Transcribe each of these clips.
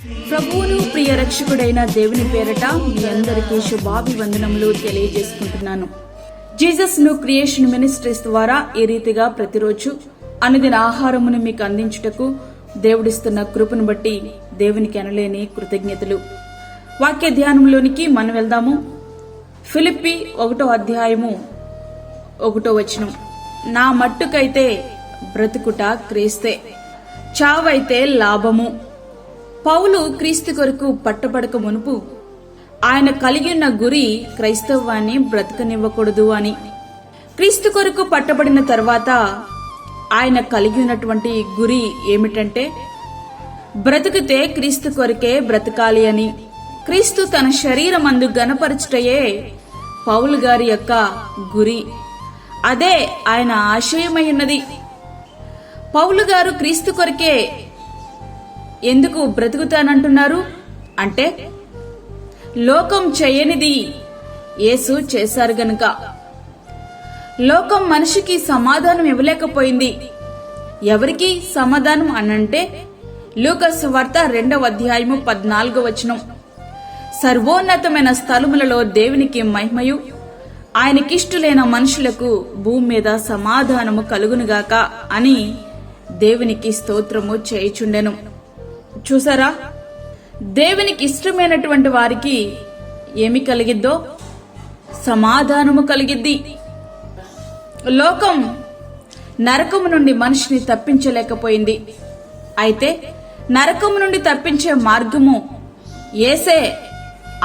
ప్రభువును ప్రియ రక్షకుడైన దేవుని పేరట మీ అందరికీ శుభాభివందనములు తెలియజేసుకుంటున్నాను. జీసస్ ను క్రియేషన్ మినిస్ట్రీస్ ద్వారా ఈ రీతిగా ప్రతిరోజు అనుదిన ఆహారమును మీకు అందించుటకు దేవుడిస్తున్న కృపను బట్టి దేవునికి అనలేని కృతజ్ఞతలు. వాక్య ధ్యానంలోనికి మనం వెళ్దాము. ఫిలిప్పీ 1వ అధ్యాయము 1వ వచనం. నా మట్టుకైతే బ్రతుకుట క్రీస్తే, చావైతే లాభము. పౌలు క్రీస్తు కొరకు పట్టబడక మునుపు ఆయన కలిగి ఉన్న గురి క్రైస్తవాన్ని బ్రతకనివ్వకూడదు అని. క్రీస్తు కొరకు పట్టబడిన తర్వాత ఆయన కలిగి ఉన్నటువంటి గురి ఏమిటంటే బ్రతుకుతే క్రీస్తు కొరకే బ్రతకాలి అని. క్రీస్తు తన శరీరమందు గణపరచుటయే పౌలు గారి యొక్క గురి. అదే ఆయన ఆశయమై ఉన్నది. పౌలు గారు క్రీస్తు కొరకే ఎందుకు బ్రతుకుతానంటున్నారు అంటే లోకం చేయనిది యేసు చేశారు గనుక. లోకం మనిషికి సమాధానం ఇవ్వలేకపోయింది. ఎవరికి సమాధానం అనంటే లూకాసు సువార్త 2వ అధ్యాయము 14వ వచనం. సర్వోన్నతమైన స్థలములలో దేవునికి మహిమయు ఆయనకిష్టులైన మనుషులకు భూమి మీద సమాధానము కలుగునుగాక అని దేవునికి స్తోత్రము చేయుచుండెను. చూసారా, దేవునికి ఇష్టమైనటువంటి వారికి ఏమి కలిగిద్దో సమాధానము కలిగిద్ది. లోకం నరకము నుండి మనిషిని తప్పించలేకపోయింది. అయితే నరకము నుండి తప్పించే మార్గము యేసే,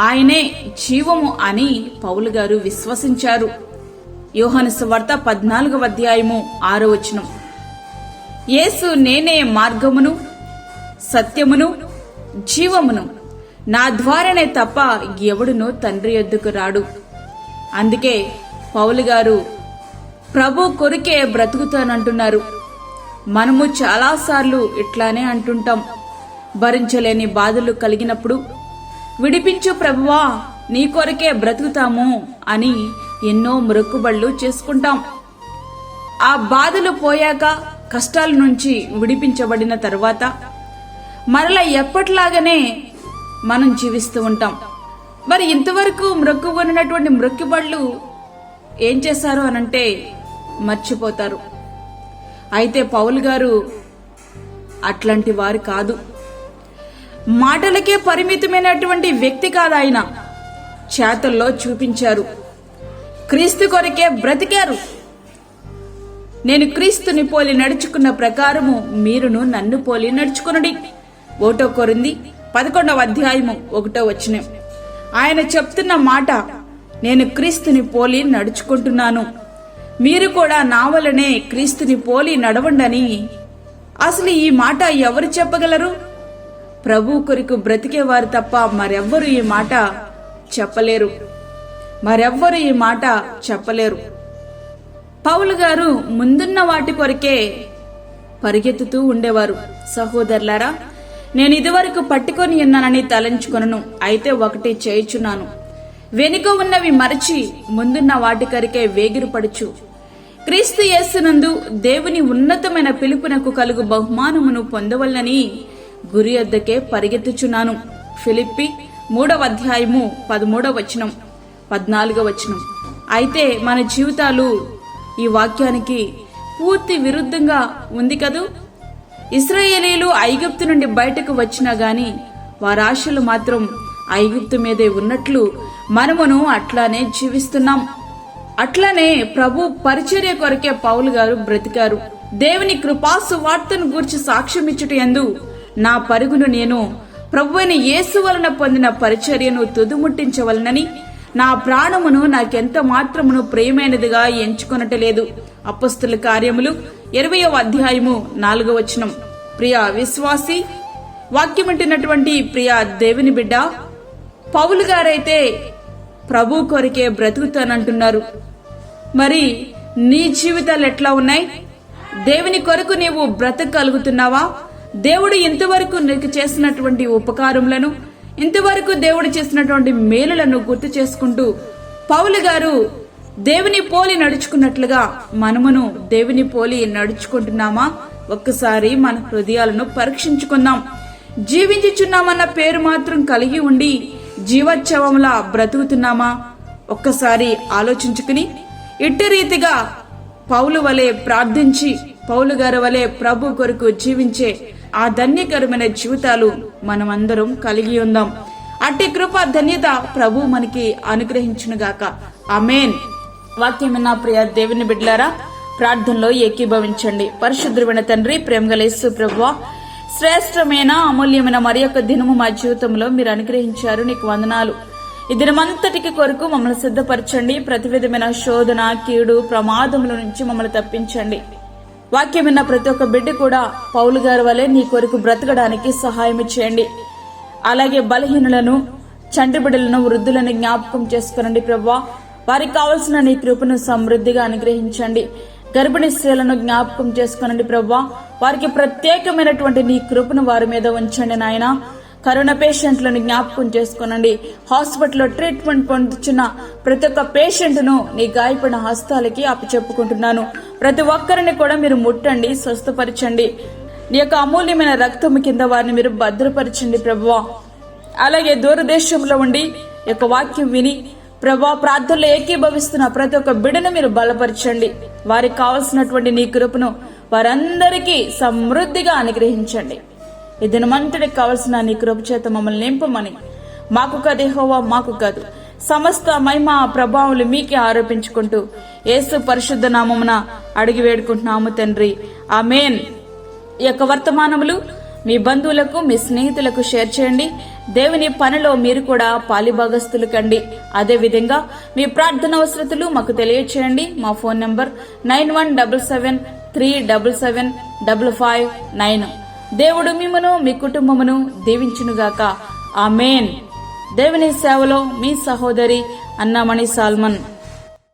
ఆయనే జీవము అని పౌలు గారు విశ్వసించారు. యోహాను సువార్త 14వ అధ్యాయము 6వ వచనం. యేసు నేనే మార్గమును సత్యమును జీవమును, నా ద్వారానే తప్ప ఎవడును తండ్రి యొద్దకు రాడు. అందుకే పౌలు గారు ప్రభు కొరికే బ్రతుకుతానంటున్నారు. మనము చాలాసార్లు ఇట్లానే అంటుంటాం. భరించలేని బాధలు కలిగినప్పుడు విడిపించు ప్రభువా, నీ కొరకే బ్రతుకుతాము అని ఎన్నో మొక్కుబళ్ళు చేసుకుంటాం. ఆ బాధలు పోయాక, కష్టాల నుంచి విడిపించబడిన తర్వాత మరలా ఎప్పటిలాగానే మనం జీవిస్తూ ఉంటాం. మరి ఇంతవరకు మొక్కుకొనినటువంటి మొక్కుబళ్ళు ఏం చేశారు అనంటే మర్చిపోతారు. అయితే పౌలు గారు అట్లాంటి వారు కాదు. మాటలకే పరిమితమైనటువంటి వ్యక్తి కాదు ఆయన. చేతల్లో చూపించారు. క్రీస్తు కొరకే బ్రతికారు. నేను క్రీస్తుని పోలి నడుచుకున్న ప్రకారము మీరును నన్ను పోలి నడుచుకునడి. 1 కొరింథీ 11వ అధ్యాయము 1వ వచనం. ఆయన చెప్తున్న మాట, నేను క్రీస్తుని పోలి నడుచుకుంటున్నాను, మీరు కూడా నా వలనే క్రీస్తుని పోలి నడవండని. అసలు ఈ మాట ఎవరు చెప్పగలరు? ప్రభు కొరకు బ్రతికేవారు తప్ప మరెవ్వరు ఈ మాట చెప్పలేరు. మరెవ్వరు ఈ మాట చెప్పలేరు. పౌలు గారు ముందున్న వాటి కొరకే పరిగెత్తుతూ ఉండేవారు. సహోదరులారా, నేను ఇదివరకు పట్టుకొని ఉన్నానని తలంచుకొనను, అయితే ఒకటి చేయుచున్నాను, వెనుక ఉన్నవి మరచి ముందున్న వాటి కొరకే వేగిరపడుచు క్రీస్తు యేసునందు దేవుని ఉన్నతమైన పిలుపునకు కలుగు బహుమానమును పొందవలనని గురి వద్దకే పరిగెత్తుచున్నాను. ఫిలిప్పీ 3వ అధ్యాయము 13వ వచనం 14వ వచనం. అయితే మన జీవితాలు ఈ వాక్యానికి పూర్తి విరుద్ధంగా ఉంది కదూ. ఇశ్రాయేలీలు ఐగుప్తు నుండి బయటకు వచ్చినా గాని వారి ఆశలు మాత్రం ఐగుప్తు మీదే ఉన్నట్లు మనమును అట్లానే జీవిస్తున్నాం. అట్లానే ప్రభు పరిచర్య కొరకే పౌలు గారు బ్రతికారు. దేవుని కృపాసు వార్తను గూర్చి సాక్ష్యమిచ్చుట యందు నా పరుగును నేను ప్రభువైన యేసు వలన పొందిన పరిచర్యను తుదుముట్టించవలనని నా ప్రాణమును నాకెంత మాత్రమును ప్రియమైనదిగా ఎంచుకొనటలేదు. అపొస్తలుల కార్యములు 20వ అధ్యాయము 4వ వచనం. ప్రియ విశ్వాసి, వాక్యమంటున్నటువంటి ప్రియ దేవుని బిడ్డ, పౌలు గారైతే ప్రభు కొరకే బ్రతుకుతానంటున్నారు. మరి నీ జీవితాలు ఎట్లా ఉన్నాయి? దేవుని కొరకు నీవు బ్రతకగలుగుతున్నావా? దేవుడు ఇంతవరకు నీకు చేసినటువంటి ఉపకారములను, ఇంతవరకు దేవుడు చేసినటువంటి మేలులను గుర్తు చేసుకుంటూ పౌలు గారు దేవుని పోలి నడుచుకున్నట్లుగా మనమును దేవుని పోలి నడుచుకుంటున్నామా? ఒక్కసారి మన హృదయాలను పరీక్షించుకుందాం. జీవించుచున్నామన్న పేరు మాత్రం కలిగి ఉండి జీవోత్సవంలా బ్రతుకుతున్నామా? ఒక్కసారి ఆలోచించుకుని ఇట్టి రీతిగా పౌలు వలె ప్రార్థించి పౌలు గారి వలె ప్రభు కొరకు జీవించే ఆ ధన్యకరమైన జీవితాలు మనమందరం కలిగి ఉందాం. అట్టి కృప ధన్యత ప్రభు మనకి అనుగ్రహించునుగాక. ఆమేన్. వాక్యం విన్న ప్రియ దేవుని బిడ్డలారా, ప్రార్థనలో ఏకీభవించండి. పరిశుద్ధుడైన తండ్రి, ప్రేమగల యేసు ప్రభువా, శ్రేష్టమైన అమూల్యమైన మరి యొక్క దినము మా జీవితంలో మీరు అనుగ్రహించారు. నీకు వందనాలు. ఈ దినమంతటికి కొరకు మమ్మల్ని సిద్ధపరచండి. ప్రతి విధమైన శోధన, కీడు, ప్రమాదముల నుంచి మమ్మల్ని తప్పించండి. వాక్యం విన్న ప్రతి ఒక్క బిడ్డ కూడా పౌలు గారి వలె నీ కొరకు బ్రతకడానికి సహాయం చేయండి. అలాగే బలహీనులను, చంటి బిడ్డలను, వృద్ధులను జ్ఞాపకం చేసుకునండి ప్రభువా. వారికి కావలసిన నీ కృపను సమృద్ధిగా అనుగ్రహించండి. గర్భిణీ స్త్రీలను జ్ఞాపకం చేసుకునండి ప్రభువా. వారికి ప్రత్యేకమైనటువంటి నీ కృపను వారి మీద ఉంచండి నాయన. కరోనా పేషెంట్లను జ్ఞాపకం చేసుకునండి. హాస్పిటల్లో ట్రీట్మెంట్ పొందుతున్న ప్రతి ఒక్క పేషెంట్ ను నీ గాయపడిన హస్తాలకి అప్పచెప్పుకుంటున్నాను. ప్రతి ఒక్కరిని కూడా మీరు ముట్టండి, స్వస్థపరచండి. నీ యొక్క అమూల్యమైన రక్తము కింద వారిని మీరు భద్రపరచండి ప్రభువా. అలాగే దూరదేశంలో ఉండి యొక్క వాక్యం విని ప్రభువా ప్రార్థనలో ఏకీభవిస్తున్న ప్రతి ఒక్క బిడ్డను మీరు బలపరచండి. వారికి కావలసినటువంటి నీ కృపను వారందరికీ సమృద్ధిగా అనుగ్రహించండి. ఈ దినమంతటికి కావలసిన నీ కృప చేత మమ్మల్ని నింపమని, మాకు కాదు యెహోవా, మాకు కాదు, సమస్త మహిమ ప్రభావాలు మీకే ఆరోపించుకుంటూ యేసు పరిశుద్ధ నామమున అడిగి వేడుకుంటున్నాము తండ్రి. ఆమేన్. ఈ యొక్క వర్తమానములు మీ బంధువులకు, మీ స్నేహితులకు షేర్ చేయండి. దేవుని పనిలో మీరు కూడా పాలిభాగస్తులు కండి. అదే విధంగా మీ ప్రార్థన అవసరతలు మాకు తెలియచేయండి. మా ఫోన్ నంబర్ 9177377559. దేవుడు మిమ్మను, మీ కుటుంబమును దీవించునుగాక. ఆమేన్. దేవుని సేవలో మీ సహోదరి అన్నామణి సాల్మన్.